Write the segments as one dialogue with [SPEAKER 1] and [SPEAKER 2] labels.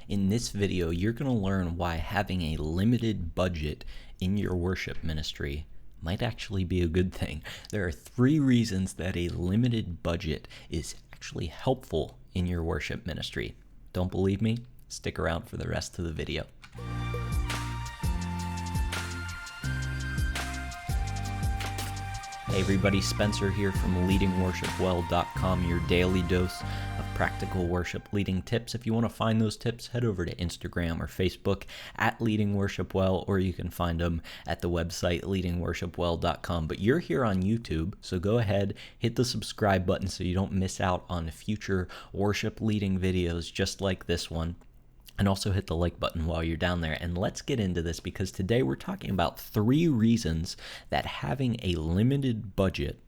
[SPEAKER 1] In this video, you're going to learn why having a limited budget in your worship ministry might actually be a good thing. There are 3 reasons that a limited budget is actually helpful in your worship ministry. Don't believe me? Stick around for the rest of the video. Hey everybody, Spencer here from leadingworshipwell.com, your daily dose of practical worship leading tips. If you want to find those tips, head over to Instagram or Facebook at leadingworshipwell, or you can find them at the website leadingworshipwell.com. But you're here on YouTube, so go ahead, hit the subscribe button so you don't miss out on future worship leading videos just like this one. And also hit the like button while you're down there. And let's get into this, because today we're talking about 3 reasons that having a limited budget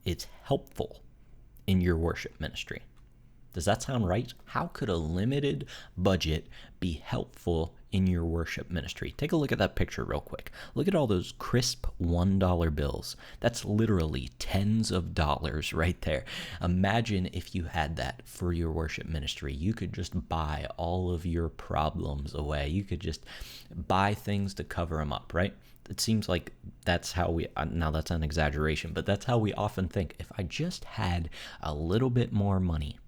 [SPEAKER 1] is helpful in your worship ministry. Does that sound right? How could a limited budget be helpful in your worship ministry? Take a look at that picture real quick. Look at all those crisp $1 bills. That's literally tens of dollars right there. Imagine if you had that for your worship ministry. You could just buy all of your problems away. You could just buy things to cover them up, right? It seems like that's how we, now that's an exaggeration, but that's how we often think. If I just had a little bit more money,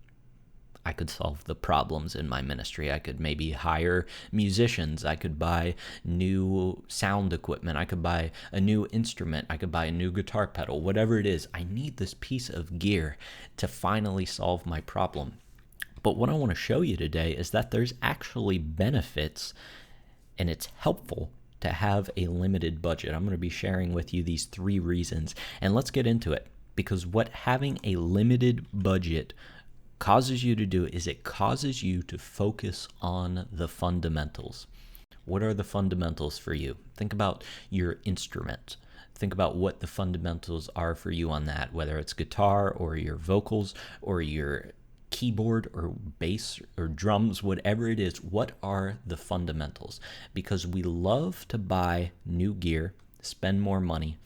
[SPEAKER 1] I could solve the problems in my ministry. I could maybe hire musicians. I could buy new sound equipment. I could buy a new instrument. I could buy a new guitar pedal, whatever it is. I need this piece of gear to finally solve my problem. But what I want to show you today is that there's actually benefits, and it's helpful to have a limited budget. I'm going to be sharing with you these 3 reasons, and let's get into it, because what having a limited budget causes you to do is it causes you to focus on the fundamentals. What are the fundamentals for you? Think about your instrument. Think about what the fundamentals are for you on that, whether it's guitar or your vocals or your keyboard or bass or drums, whatever it is. What are the fundamentals? Because we love to buy new gear, spend more money,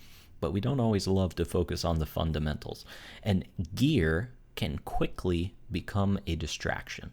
[SPEAKER 1] but we don't always love to focus on the fundamentals. And gear can quickly become a distraction.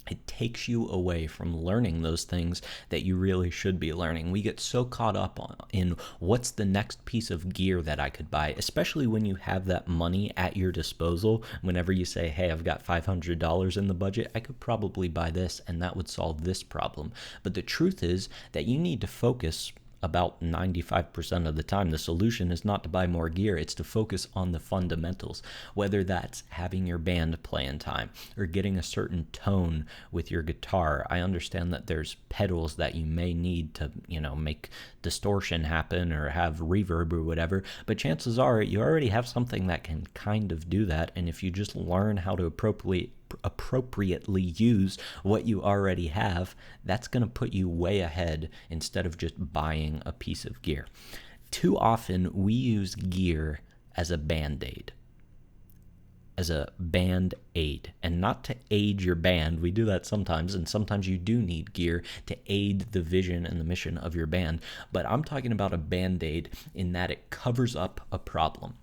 [SPEAKER 1] It takes you away from learning those things that you really should be learning. We get so caught up in what's the next piece of gear that I could buy, especially when you have that money at your disposal. Whenever you say, hey, I've got $500 in the budget, I could probably buy this and that would solve this problem. But the truth is that you need to focus about 95% of the time. The solution is not to buy more gear, it's to focus on the fundamentals, whether that's having your band play in time or getting a certain tone with your guitar. I understand that there's pedals that you may need to, make distortion happen or have reverb or whatever, but chances are you already have something that can kind of do that, and if you just learn how to appropriately use what you already have, that's going to put you way ahead instead of just buying a piece of gear. Too often we use gear as a band-aid. And not to aid your band. We do that sometimes, and sometimes you do need gear to aid the vision and the mission of your band, but I'm talking about a band-aid in that it covers up a problem.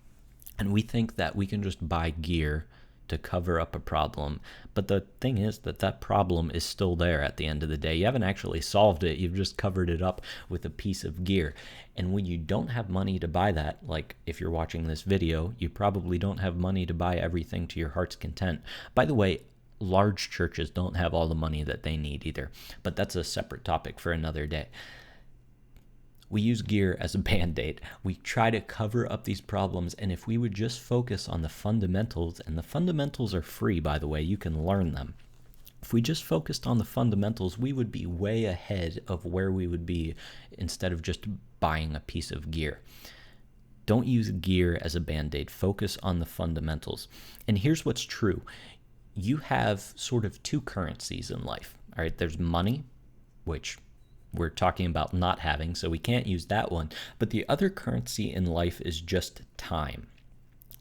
[SPEAKER 1] And we think that we can just buy gear to cover up a problem, but the thing is that problem is still there at the end of the day. You haven't actually solved it, you've just covered it up with a piece of gear. And when you don't have money to buy that, like if you're watching this video, you probably don't have money to buy everything to your heart's content. By the way, large churches don't have all the money that they need either, but that's a separate topic for another day. We use gear as a band-aid. We try to cover up these problems, and if we would just focus on the fundamentals, and the fundamentals are free, by the way, you can learn them. If we just focused on the fundamentals, we would be way ahead of where we would be instead of just buying a piece of gear. Don't use gear as a band-aid. Focus on the fundamentals. And here's what's true. You have sort of 2 currencies in life. All right, there's money, which we're talking about not having, so we can't use that one. But the other currency in life is just time.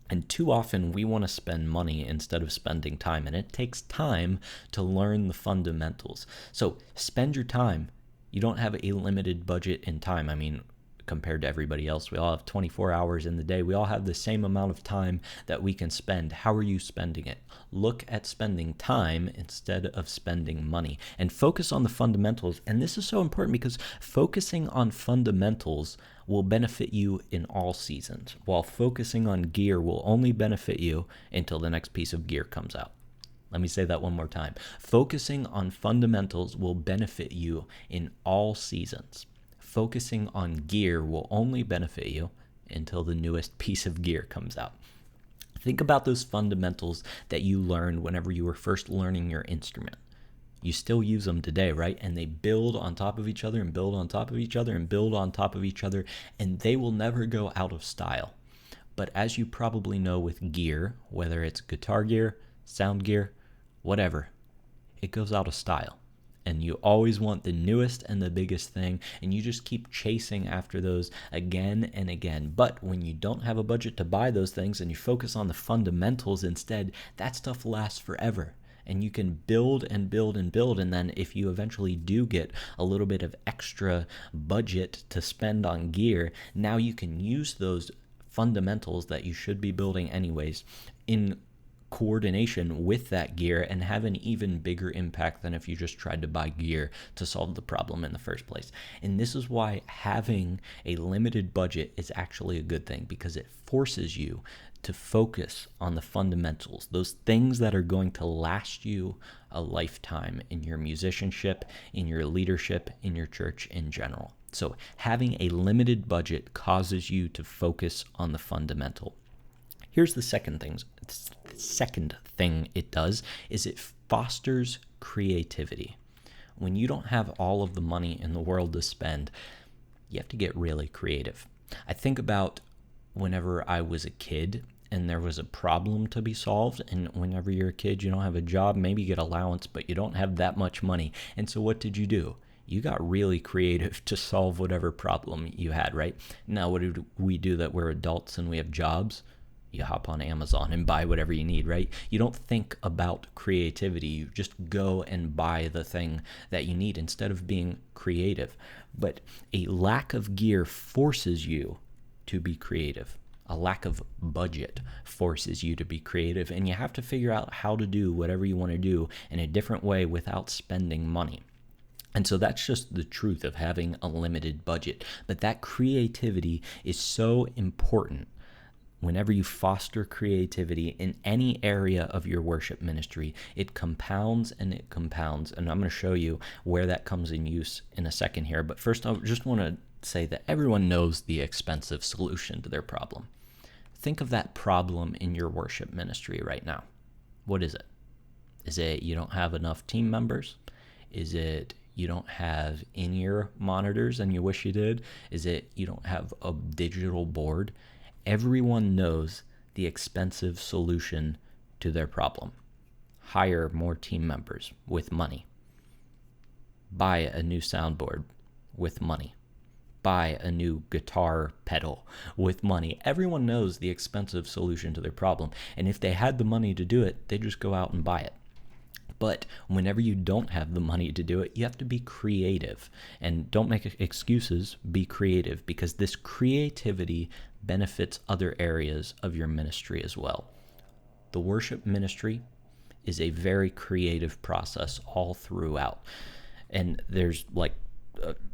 [SPEAKER 1] And too often we want to spend money instead of spending time, and it takes time to learn the fundamentals. So spend your time. You don't have a limited budget in time. I mean, compared to everybody else. We all have 24 hours in the day. We all have the same amount of time that we can spend. How are you spending it? Look at spending time instead of spending money, and focus on the fundamentals. And this is so important because focusing on fundamentals will benefit you in all seasons, while focusing on gear will only benefit you until the next piece of gear comes out. Let me say that one more time. Focusing on fundamentals will benefit you in all seasons. Focusing on gear will only benefit you until the newest piece of gear comes out. Think about those fundamentals that you learned whenever you were first learning your instrument. You still use them today, right? And they build on top of each other and build on top of each other and build on top of each other, and they will never go out of style. But as you probably know with gear, whether it's guitar gear, sound gear, whatever, it goes out of style. And you always want the newest and the biggest thing, and you just keep chasing after those again and again. But when you don't have a budget to buy those things and you focus on the fundamentals instead, that stuff lasts forever. And you can build and build and build, and then if you eventually do get a little bit of extra budget to spend on gear, now you can use those fundamentals that you should be building anyways in coordination with that gear and have an even bigger impact than if you just tried to buy gear to solve the problem in the first place. And this is why having a limited budget is actually a good thing, because it forces you to focus on the fundamentals, those things that are going to last you a lifetime in your musicianship, in your leadership, in your church in general. So having a limited budget causes you to focus on the fundamental. Here's the second thing it does is it fosters creativity. When you don't have all of the money in the world to spend, you have to get really creative. I think about whenever I was a kid and there was a problem to be solved, and whenever you're a kid, you don't have a job, maybe you get allowance, but you don't have that much money. And so what did you do? You got really creative to solve whatever problem you had, right? Now, what do we do that we're adults and we have jobs? You hop on Amazon and buy whatever you need, right? You don't think about creativity. You just go and buy the thing that you need instead of being creative. But a lack of gear forces you to be creative. A lack of budget forces you to be creative, and you have to figure out how to do whatever you want to do in a different way without spending money. And so that's just the truth of having a limited budget. But that creativity is so important. Whenever you foster creativity in any area of your worship ministry, it compounds and it compounds. And I'm going to show you where that comes in use in a second here. But first, I just want to say that everyone knows the expensive solution to their problem. Think of that problem in your worship ministry right now. What is it? Is it you don't have enough team members? Is it you don't have in-ear monitors and you wish you did? Is it you don't have a digital board? Everyone knows the expensive solution to their problem. Hire more team members with money. Buy a new soundboard with money. Buy a new guitar pedal with money. Everyone knows the expensive solution to their problem. And if they had the money to do it, they just go out and buy it. But whenever you don't have the money to do it, you have to be creative. And don't make excuses, be creative, because this creativity benefits other areas of your ministry as well. The worship ministry is a very creative process all throughout. And there's like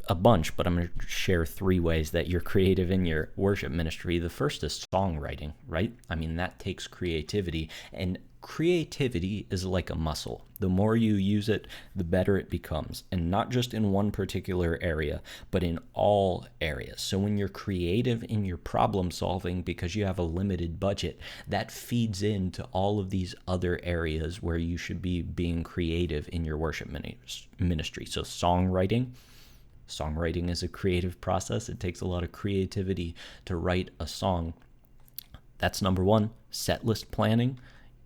[SPEAKER 1] a bunch, but I'm going to share 3 ways that you're creative in your worship ministry. The first is songwriting, right? I mean, that takes creativity, and creativity is like a muscle. The more you use it, the better it becomes, and not just in one particular area, but in all areas. So when you're creative in your problem solving because you have a limited budget, that feeds into all of these other areas where you should be being creative in your worship ministry. So songwriting is a creative process. It takes a lot of creativity to write a song. That's number 1. Set list planning.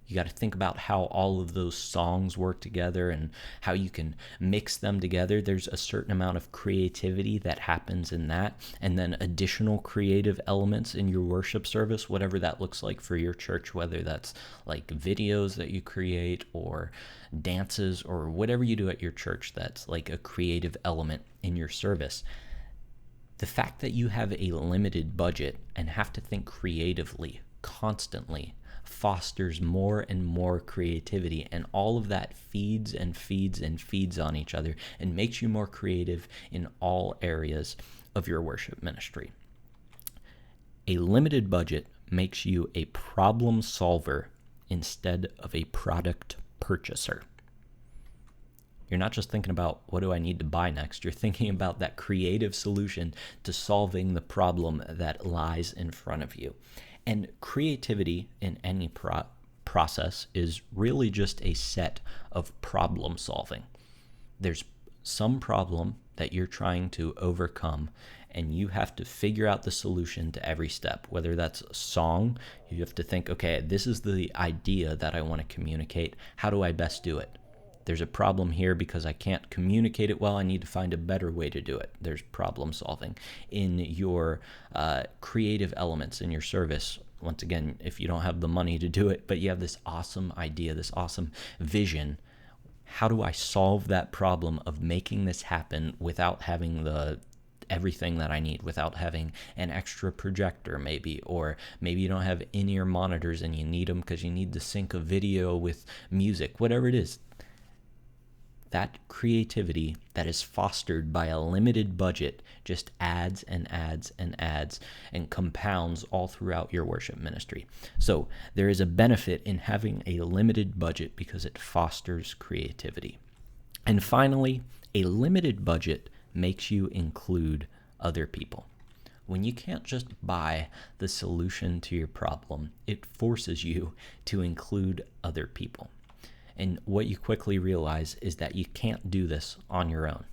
[SPEAKER 1] You got to think about how all of those songs work together and how you can mix them together. There's a certain amount of creativity that happens in that. And then additional creative elements in your worship service, whatever that looks like for your church, whether that's like videos that you create or dances or whatever you do at your church that's like a creative element in your service. The fact that you have a limited budget and have to think creatively constantly fosters more and more creativity, and all of that feeds and feeds and feeds on each other and makes you more creative in all areas of your worship ministry. A limited budget makes you a problem solver instead of a product purchaser. You're not just thinking about what do I need to buy next. You're thinking about that creative solution to solving the problem that lies in front of you. And creativity in any process is really just a set of problem solving. There's some problem that you're trying to overcome, and you have to figure out the solution to every step. Whether that's a song, you have to think, okay, this is the idea that I want to communicate. How do I best do it? There's a problem here because I can't communicate it well. I need to find a better way to do it. There's problem solving. In your creative elements in your service, once again, if you don't have the money to do it, but you have this awesome idea, this awesome vision, how do I solve that problem of making this happen without having everything that I need, without having an extra projector maybe, or maybe you don't have in-ear monitors and you need them because you need to sync a video with music, whatever it is. That creativity that is fostered by a limited budget just adds and adds and adds and compounds all throughout your worship ministry. So there is a benefit in having a limited budget because it fosters creativity. And finally, a limited budget makes you include other people. When you can't just buy the solution to your problem, it forces you to include other people. And what you quickly realize is that you can't do this on your own.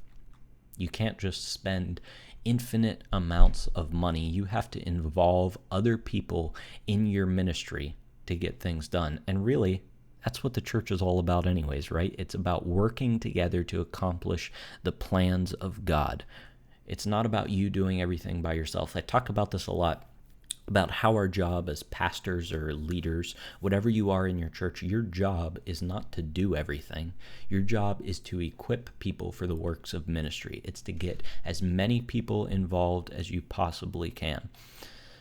[SPEAKER 1] You can't just spend infinite amounts of money. You have to involve other people in your ministry to get things done. And really, that's what the church is all about anyways, right? It's about working together to accomplish the plans of God. It's not about you doing everything by yourself. I talk about this a lot, about how our job as pastors or leaders, whatever you are in your church, your job is not to do everything. Your job is to equip people for the works of ministry. It's to get as many people involved as you possibly can.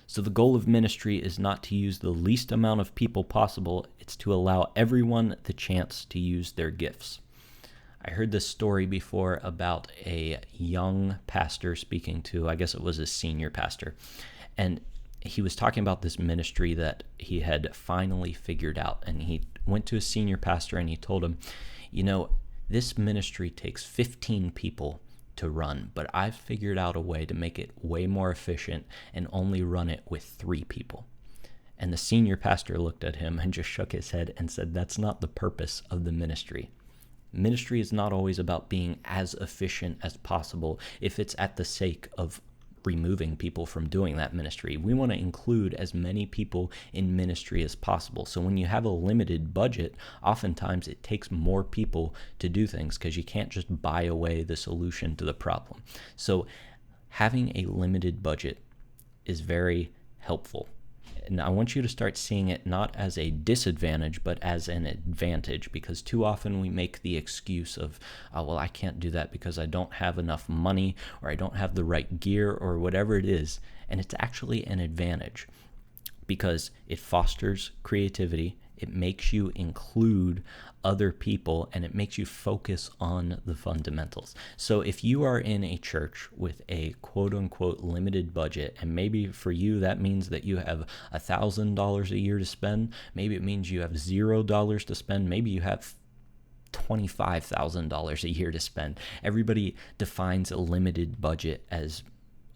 [SPEAKER 1] So the goal of ministry is not to use the least amount of people possible. It's to allow everyone the chance to use their gifts. I heard this story before about a young pastor speaking to, I guess it was a senior pastor, and he was talking about this ministry that he had finally figured out. And he went to a senior pastor and he told him, this ministry takes 15 people to run, but I've figured out a way to make it way more efficient and only run it with 3 people. And the senior pastor looked at him and just shook his head and said, that's not the purpose of the ministry. Ministry is not always about being as efficient as possible if it's at the sake of removing people from doing that ministry. We want to include as many people in ministry as possible. So when you have a limited budget, oftentimes it takes more people to do things because you can't just buy away the solution to the problem. So having a limited budget is very helpful. And I want you to start seeing it not as a disadvantage, but as an advantage, because too often we make the excuse of, I can't do that because I don't have enough money, or I don't have the right gear, or whatever it is. And it's actually an advantage because it fosters creativity. It makes you include other people, and it makes you focus on the fundamentals. So if you are in a church with a quote-unquote limited budget, and maybe for you that means that you have $1,000 a year to spend, maybe it means you have $0 to spend, maybe you have $25,000 a year to spend. Everybody defines a limited budget as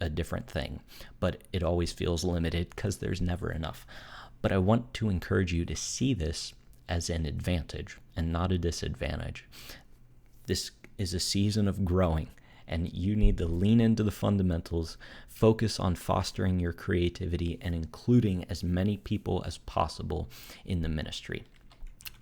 [SPEAKER 1] a different thing, but it always feels limited because there's never enough. But I want to encourage you to see this as an advantage and not a disadvantage. This is a season of growing, and you need to lean into the fundamentals, focus on fostering your creativity, and including as many people as possible in the ministry.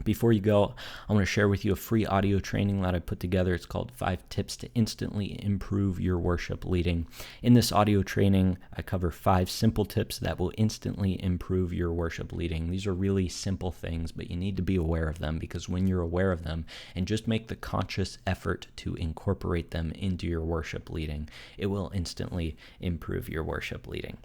[SPEAKER 1] Before you go, I want to share with you a free audio training that I put together. It's called 5 Tips to Instantly Improve Your Worship Leading. In this audio training, I cover 5 simple tips that will instantly improve your worship leading. These are really simple things, but you need to be aware of them, because when you're aware of them and just make the conscious effort to incorporate them into your worship leading, it will instantly improve your worship leading.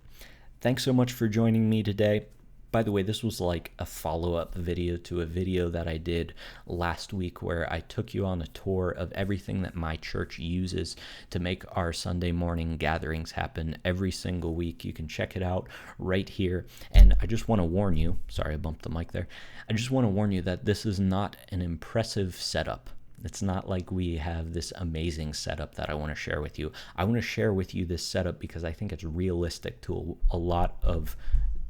[SPEAKER 1] Thanks so much for joining me today. By the way, this was like a follow-up video to a video that I did last week where I took you on a tour of everything that my church uses to make our Sunday morning gatherings happen every single week. You can check it out right here. And I just want to warn you, sorry I bumped the mic there. I just want to warn you that this is not an impressive setup. It's not like we have this amazing setup that I want to share with you. I want to share with you this setup because I think it's realistic to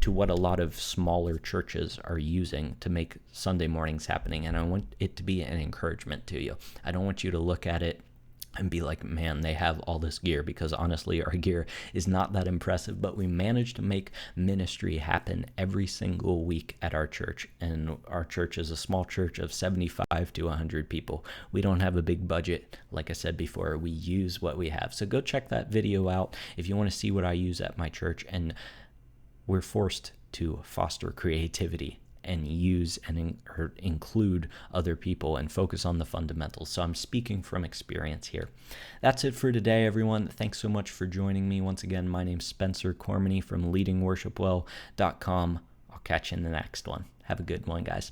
[SPEAKER 1] what a lot of smaller churches are using to make Sunday mornings happening, and I want it to be an encouragement to you. I don't want you to look at it and be like, man, they have all this gear, because honestly, our gear is not that impressive, but we managed to make ministry happen every single week at our church, and our church is a small church of 75 to 100 people. We don't have a big budget. Like I said before, we use what we have. So go check that video out if you want to see what I use at my church. And we're forced to foster creativity and use and include other people and focus on the fundamentals. So I'm speaking from experience here. That's it for today, everyone. Thanks so much for joining me. Once again, my name's Spencer Cormany from leadingworshipwell.com. I'll catch you in the next one. Have a good one, guys.